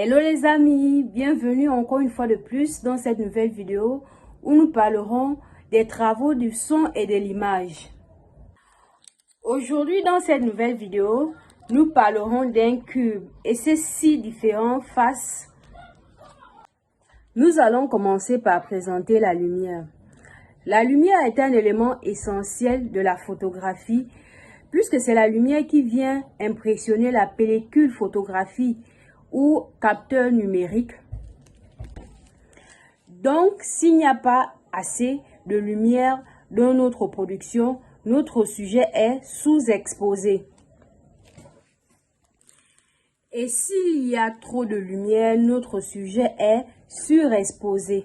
Hello les amis, bienvenue encore une fois de plus dans cette nouvelle vidéo où nous parlerons des travaux du son et de l'image. Aujourd'hui dans cette nouvelle vidéo, nous parlerons d'un cube et ses 6 différentes faces. Nous allons commencer par présenter la lumière. La lumière est un élément essentiel de la photographie puisque c'est la lumière qui vient impressionner la pellicule photographique ou capteur numérique. Donc, s'il n'y a pas assez de lumière dans notre production, notre sujet est sous-exposé. Et s'il y a trop de lumière, notre sujet est surexposé.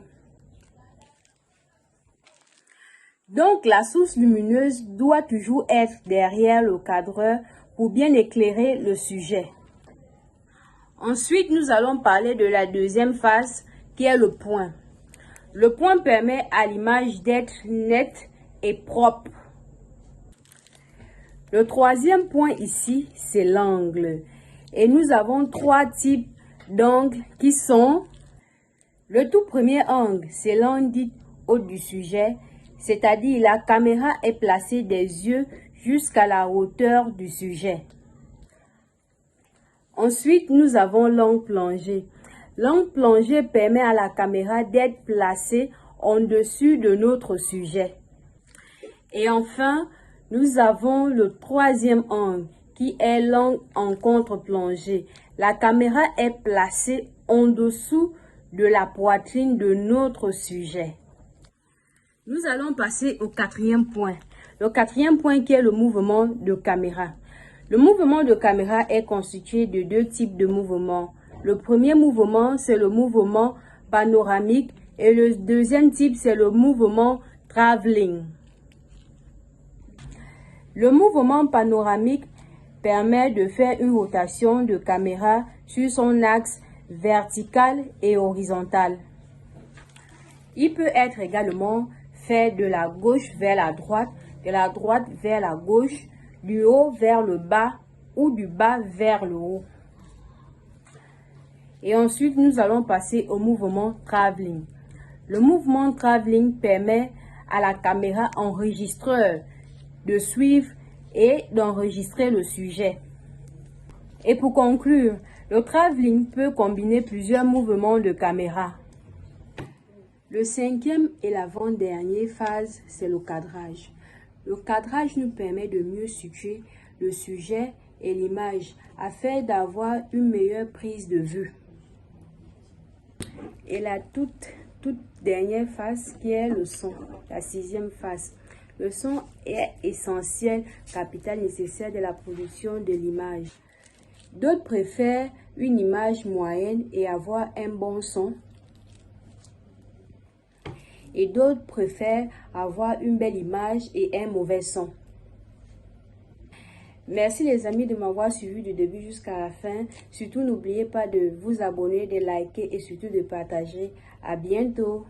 Donc, la source lumineuse doit toujours être derrière le cadreur pour bien éclairer le sujet. Ensuite, nous allons parler de la deuxième phase qui est le point. Le point permet à l'image d'être nette et propre. Le troisième point ici, c'est l'angle. Et nous avons 3 types d'angles qui sont le tout premier angle, c'est l'angle dit haut du sujet, c'est-à-dire la caméra est placée des yeux jusqu'à la hauteur du sujet. Ensuite, nous avons l'angle plongé. L'angle plongé permet à la caméra d'être placée en dessus de notre sujet. Et enfin, nous avons le troisième angle qui est l'angle en contre-plongée. La caméra est placée en dessous de la poitrine de notre sujet. Nous allons passer au quatrième point. Le quatrième point qui est le mouvement de caméra. Le mouvement de caméra est constitué de 2 types de mouvements. Le premier mouvement, c'est le mouvement panoramique et le deuxième type, c'est le mouvement travelling. Le mouvement panoramique permet de faire une rotation de caméra sur son axe vertical et horizontal. Il peut être également fait de la gauche vers la droite, de la droite vers la gauche, du haut vers le bas ou du bas vers le haut. Et ensuite, nous allons passer au mouvement travelling. Le mouvement travelling permet à la caméra enregistreur de suivre et d'enregistrer le sujet. Et pour conclure, le travelling peut combiner plusieurs mouvements de caméra. Le cinquième et l'avant-dernière phase, c'est le cadrage. Le cadrage nous permet de mieux situer le sujet et l'image afin d'avoir une meilleure prise de vue. Et la toute dernière phase qui est le son, la 6e phase. Le son est essentiel, capital nécessaire de la production de l'image. D'autres préfèrent une image moyenne et avoir un bon son. Et d'autres préfèrent avoir une belle image et un mauvais son. Merci les amis de m'avoir suivi du début jusqu'à la fin. Surtout n'oubliez pas de vous abonner, de liker et surtout de partager. À bientôt.